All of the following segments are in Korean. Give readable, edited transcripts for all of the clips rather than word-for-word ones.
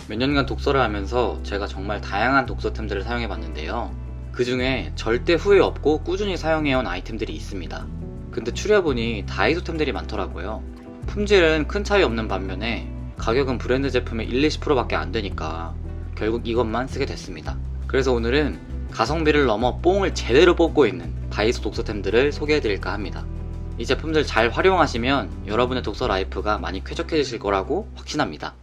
몇 년간 독서를 하면서 제가 정말 다양한 독서템들을 사용해 봤는데요. 그 중에 절대 후회 없고 꾸준히 사용해온 아이템들이 있습니다. 근데 추려보니 다이소템들이 많더라고요. 품질은 큰 차이 없는 반면에 가격은 브랜드 제품의 1-20%밖에 안 되니까 결국 이것만 쓰게 됐습니다. 그래서 오늘은 가성비를 넘어 뽕을 제대로 뽑고 있는 다이소 독서템들을 소개해 드릴까 합니다. 이 제품들 잘 활용하시면 여러분의 독서 라이프가 많이 쾌적해지실 거라고 확신합니다.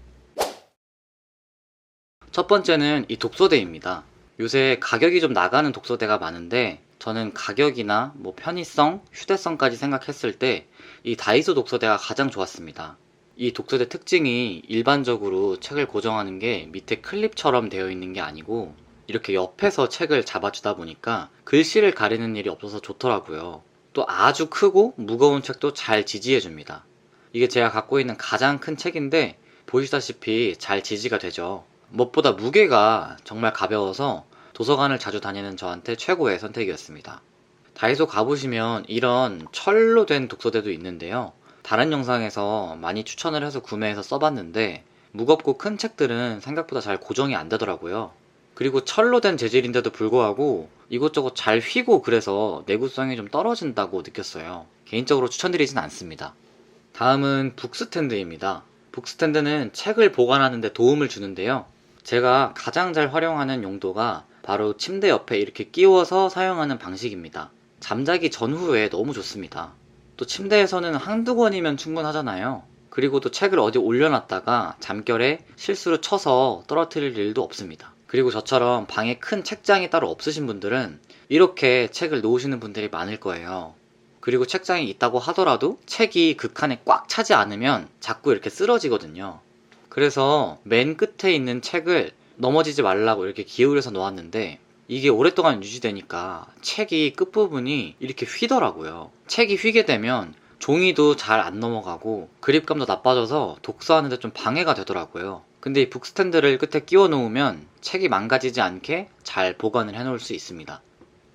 첫 번째는 이 독서대입니다. 요새 가격이 좀 나가는 독서대가 많은데 저는 가격이나 편의성, 휴대성까지 생각했을 때 이 다이소 독서대가 가장 좋았습니다. 이 독서대 특징이 일반적으로 책을 고정하는 게 밑에 클립처럼 되어 있는 게 아니고 이렇게 옆에서 책을 잡아주다 보니까 글씨를 가리는 일이 없어서 좋더라고요. 또 아주 크고 무거운 책도 잘 지지해줍니다. 이게 제가 갖고 있는 가장 큰 책인데 보시다시피 잘 지지가 되죠. 무엇보다 무게가 정말 가벼워서 도서관을 자주 다니는 저한테 최고의 선택이었습니다. 다이소 가보시면 이런 철로 된 독서대도 있는데요. 다른 영상에서 많이 추천을 해서 구매해서 써봤는데 무겁고 큰 책들은 생각보다 잘 고정이 안 되더라고요. 그리고 철로 된 재질인데도 불구하고 이것저것 잘 휘고 그래서 내구성이 좀 떨어진다고 느꼈어요. 개인적으로 추천드리진 않습니다. 다음은 북스탠드입니다. 북스탠드는 책을 보관하는 데 도움을 주는데요. 제가 가장 잘 활용하는 용도가 바로 침대 옆에 이렇게 끼워서 사용하는 방식입니다. 잠자기 전후에 너무 좋습니다. 또 침대에서는 한두 권이면 충분하잖아요. 그리고 또 책을 어디 올려놨다가 잠결에 실수로 쳐서 떨어뜨릴 일도 없습니다. 그리고 저처럼 방에 큰 책장이 따로 없으신 분들은 이렇게 책을 놓으시는 분들이 많을 거예요. 그리고 책장이 있다고 하더라도 책이 그 칸에 꽉 차지 않으면 자꾸 이렇게 쓰러지거든요. 그래서 맨 끝에 있는 책을 넘어지지 말라고 이렇게 기울여서 놓았는데 이게 오랫동안 유지되니까 책이 끝부분이 이렇게 휘더라고요. 책이 휘게 되면 종이도 잘 안 넘어가고 그립감도 나빠져서 독서하는데 좀 방해가 되더라고요. 근데 이 북스탠드를 끝에 끼워 놓으면 책이 망가지지 않게 잘 보관을 해 놓을 수 있습니다.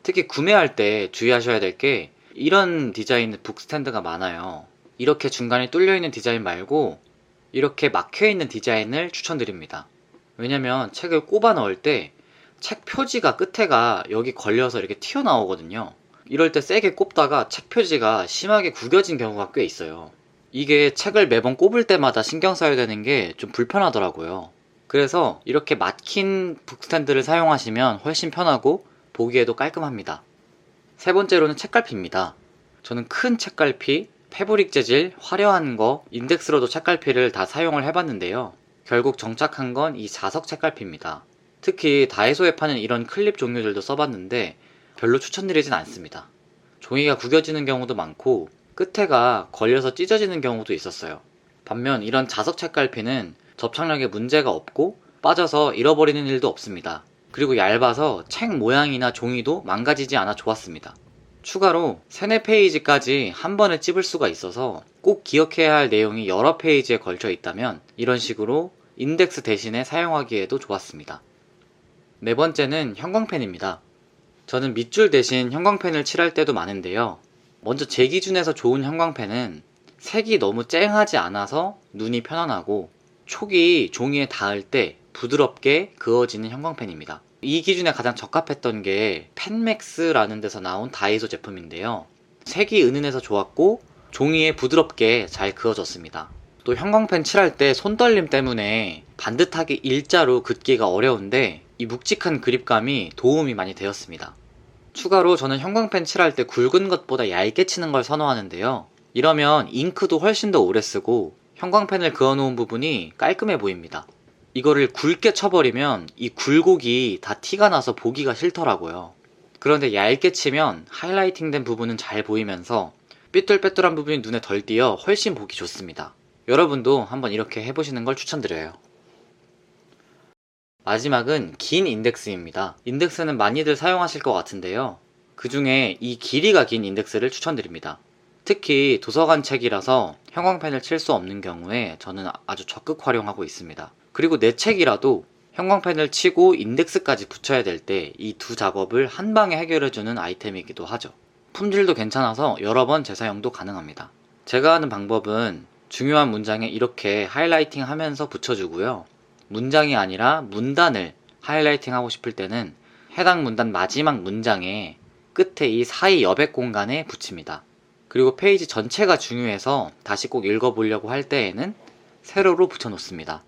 특히 구매할 때 주의하셔야 될 게 이런 디자인의 북스탠드가 많아요. 이렇게 중간에 뚫려 있는 디자인 말고 이렇게 막혀 있는 디자인을 추천드립니다. 왜냐면 책을 꼽아 넣을 때 책 표지가 끝에가 여기 걸려서 이렇게 튀어나오거든요. 이럴 때 세게 꼽다가 책 표지가 심하게 구겨진 경우가 꽤 있어요. 이게 책을 매번 꼽을 때마다 신경 써야 되는 게 좀 불편하더라고요. 그래서 이렇게 막힌 북스탠드를 사용하시면 훨씬 편하고 보기에도 깔끔합니다. 세 번째로는 책갈피입니다. 저는 큰 책갈피, 패브릭 재질, 화려한 거, 인덱스로도 책갈피를 다 사용을 해봤는데요. 결국 정착한 건 이 자석 책갈피입니다. 특히 다이소에 파는 이런 클립 종류들도 써봤는데 별로 추천드리진 않습니다. 종이가 구겨지는 경우도 많고 끝에가 걸려서 찢어지는 경우도 있었어요. 반면 이런 자석 책갈피는 접착력에 문제가 없고 빠져서 잃어버리는 일도 없습니다. 그리고 얇아서 책 모양이나 종이도 망가지지 않아 좋았습니다. 추가로 3, 4페이지까지 한 번에 찝을 수가 있어서 꼭 기억해야 할 내용이 여러 페이지에 걸쳐 있다면 이런 식으로 인덱스 대신에 사용하기에도 좋았습니다. 네 번째는 형광펜입니다. 저는 밑줄 대신 형광펜을 칠할 때도 많은데요. 먼저 제 기준에서 좋은 형광펜은 색이 너무 쨍하지 않아서 눈이 편안하고 촉이 종이에 닿을 때 부드럽게 그어지는 형광펜입니다. 이 기준에 가장 적합했던 게 펜맥스라는 데서 나온 다이소 제품인데요. 색이 은은해서 좋았고 종이에 부드럽게 잘 그어졌습니다. 또 형광펜 칠할 때 손떨림 때문에 반듯하게 일자로 긋기가 어려운데 이 묵직한 그립감이 도움이 많이 되었습니다. 추가로 저는 형광펜 칠할 때 굵은 것보다 얇게 치는 걸 선호하는데요. 이러면 잉크도 훨씬 더 오래 쓰고 형광펜을 그어놓은 부분이 깔끔해 보입니다. 이거를 굵게 쳐버리면 이 굴곡이 다 티가 나서 보기가 싫더라고요. 그런데 얇게 치면 하이라이팅 된 부분은 잘 보이면서 삐뚤빼뚤한 부분이 눈에 덜 띄어 훨씬 보기 좋습니다. 여러분도 한번 이렇게 해보시는 걸 추천드려요. 마지막은 긴 인덱스입니다. 인덱스는 많이들 사용하실 것 같은데요. 그 중에 이 길이가 긴 인덱스를 추천드립니다. 특히 도서관 책이라서 형광펜을 칠 수 없는 경우에 저는 아주 적극 활용하고 있습니다. 그리고 내 책이라도 형광펜을 치고 인덱스까지 붙여야 될 때 이 두 작업을 한 방에 해결해주는 아이템이기도 하죠. 품질도 괜찮아서 여러 번 재사용도 가능합니다. 제가 하는 방법은 중요한 문장에 이렇게 하이라이팅 하면서 붙여주고요. 문장이 아니라 문단을 하이라이팅 하고 싶을 때는 해당 문단 마지막 문장에 끝에 이 사이 여백 공간에 붙입니다. 그리고 페이지 전체가 중요해서 다시 꼭 읽어보려고 할 때에는 세로로 붙여놓습니다.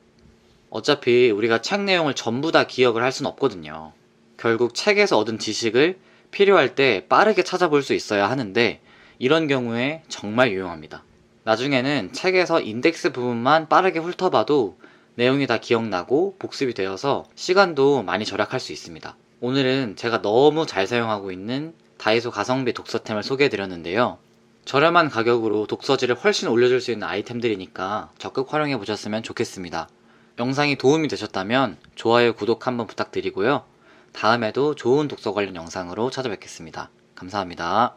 어차피 우리가 책 내용을 전부 다 기억을 할 순 없거든요. 결국 책에서 얻은 지식을 필요할 때 빠르게 찾아볼 수 있어야 하는데 이런 경우에 정말 유용합니다. 나중에는 책에서 인덱스 부분만 빠르게 훑어봐도 내용이 다 기억나고 복습이 되어서 시간도 많이 절약할 수 있습니다. 오늘은 제가 너무 잘 사용하고 있는 다이소 가성비 독서템을 소개해드렸는데요. 저렴한 가격으로 독서질을 훨씬 올려줄 수 있는 아이템들이니까 적극 활용해 보셨으면 좋겠습니다. 영상이 도움이 되셨다면 좋아요, 구독 한번 부탁드리고요. 다음에도 좋은 독서 관련 영상으로 찾아뵙겠습니다. 감사합니다.